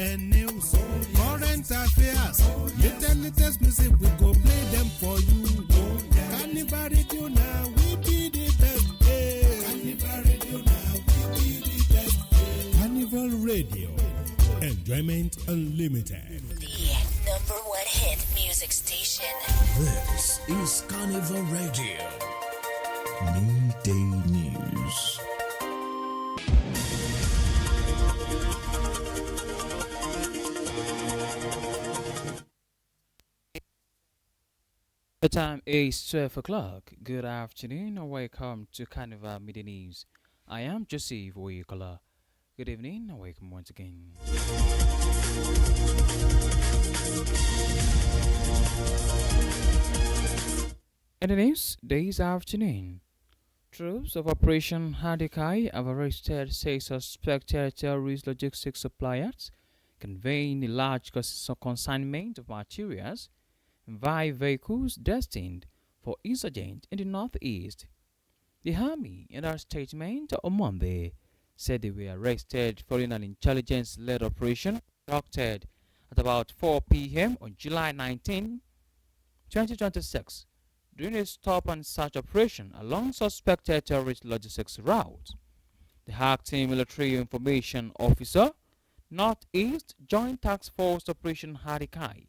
and news, current affairs, latest music, we go play them for you. Carnival Radio now, we be the best. Carnival Radio now, we be the best. Carnival Radio, enjoyment unlimited. The #1 hit music station. This is Carnival Radio. Midday News. The time is 12 o'clock. Good afternoon and welcome to Carnival Mid News. I am Joseph Oyikola. Good evening and welcome once again. In the news this afternoon, troops of Operation Hardikai have arrested 6 suspected terrorist logistics suppliers conveying a large consignment of materials in 5 vehicles destined for insurgents in the northeast. The army, in a statement on Monday, said they were arrested following an intelligence-led operation conducted at about 4 p.m. on July 19, 2026, during a stop-and-search operation along suspected terrorist logistics routes. The acting military information officer, Northeast Joint Task Force Operation Harikai,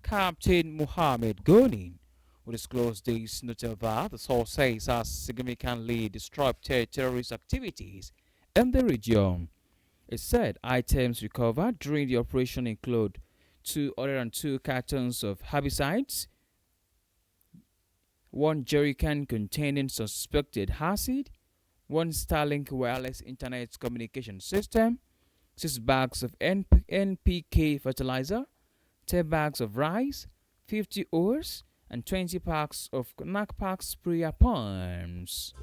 Captain Mohammed Gonin, who disclosed this, noted that the sources has significantly disrupted terrorist activities in the region. It said items recovered during the operation include 202 cartons of herbicides, 1 jerrycan containing suspected acid, 1 Starlink wireless internet communication system, 6 bags of NPK fertilizer, 10 bags of rice, 50 oars, and 20 packs of Nakpak sprayer pumps.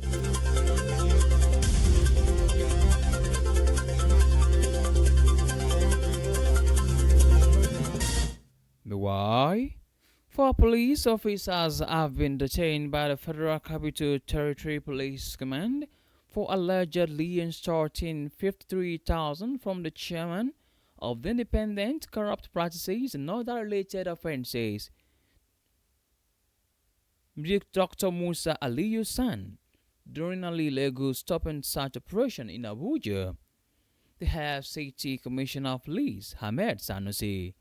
Meanwhile, 4 police officers have been detained by the Federal Capital Territory Police Command for allegedly extorting $53,000 from the chairman of the Independent Corrupt Practices and other related offenses, Dr. Musa Aliyu San, during an illegal stop-and-search operation in Abuja. The Health Safety Commissioner of Police, Ahmed Sanusi,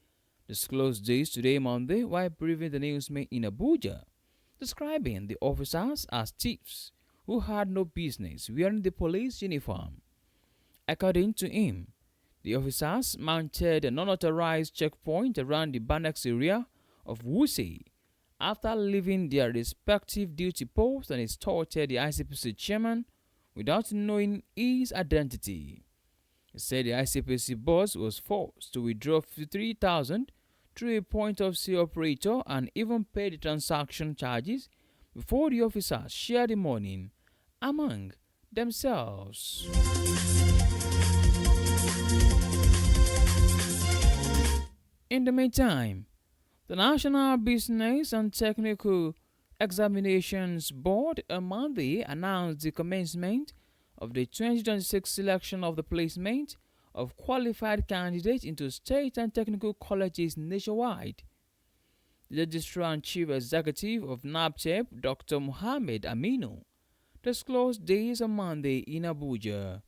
disclosed this today Monday while briefing the newsmen in Abuja, describing the officers as thieves who had no business wearing the police uniform. According to him, the officers mounted an unauthorized checkpoint around the Banex area of Wuse after leaving their respective duty posts and extorted the ICPC chairman without knowing his identity. He said the ICPC boss was forced to withdraw $53,000 through a point-of-sale operator and even pay the transaction charges before the officers shared the money among themselves. In the meantime, the National Business and Technical Examinations Board on Monday announced the commencement of the 2026 selection of the placement of qualified candidates into state and technical colleges nationwide. The Registrar and Chief Executive of NABTEP, Dr. Mohammed Aminu, disclosed this on Monday in Abuja.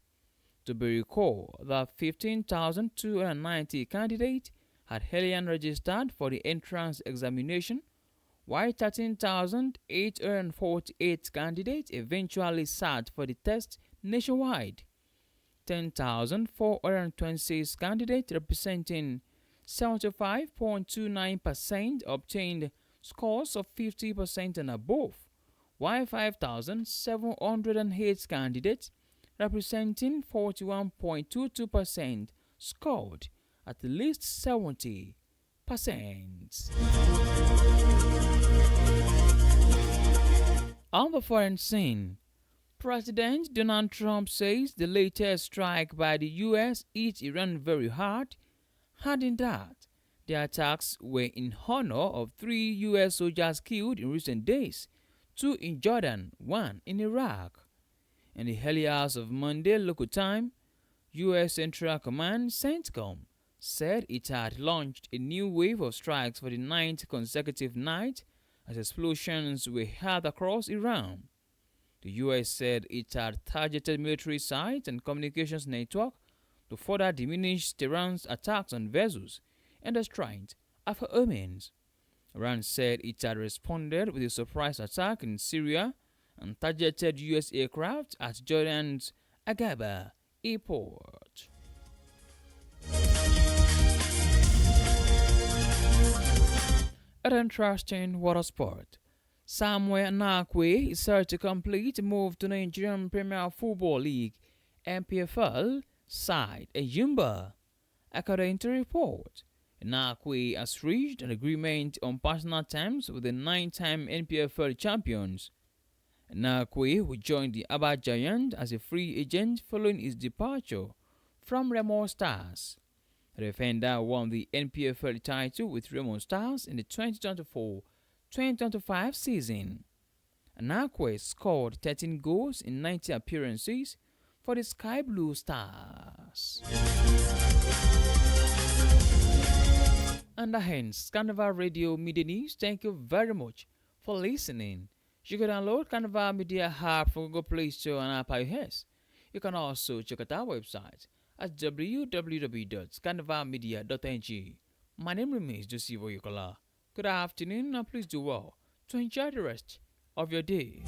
To be recalled that 15,290 candidates had earlier registered for the entrance examination, while 13,848 candidates eventually sat for the test nationwide. 10,426 candidates, representing 75.29%, obtained scores of 50% and above, while 5,708 candidates, representing 41.22%, scored at least 70%. On the foreign scene, President Donald Trump says the latest strike by the U.S. hit Iran very hard, adding that the attacks were in honor of 3 U.S. soldiers killed in recent days, 2 in Jordan, 1 in Iraq. In the early hours of Monday local time, U.S. Central Command CENTCOM said it had launched a new wave of strikes for the ninth consecutive night as explosions were heard across Iran. The US said it had targeted military sites and communications network to further diminish Tehran's attacks on vessels and the Strait of Hormuz. Iran said it had responded with a surprise attack in Syria and targeted US aircraft at Jordan's Agaba airport. An interesting water sport. Samuel Nakwe is set to complete a move to Nigerian Premier Football League (NPFL) side Eyimba. According to report, Nakwe has reached an agreement on personal terms with the nine-time NPFL champions. Nakwe will join the Aba Giant as a free agent following his departure from Remo Stars. The defender won the NPFL title with Remo Stars in the 2024-2025 season. Nakwe scored 13 goals in 90 appearances for the Sky Blue Stars. And that ends Carnival Radio Media News. Thank you very much for listening. You can download Carnival Media app from Google Play Store and Apple iOS. You can also check out our website at www.carnivalmedia.ng. My name remains Joseph Oyukola. Good afternoon and please do well to enjoy the rest of your day.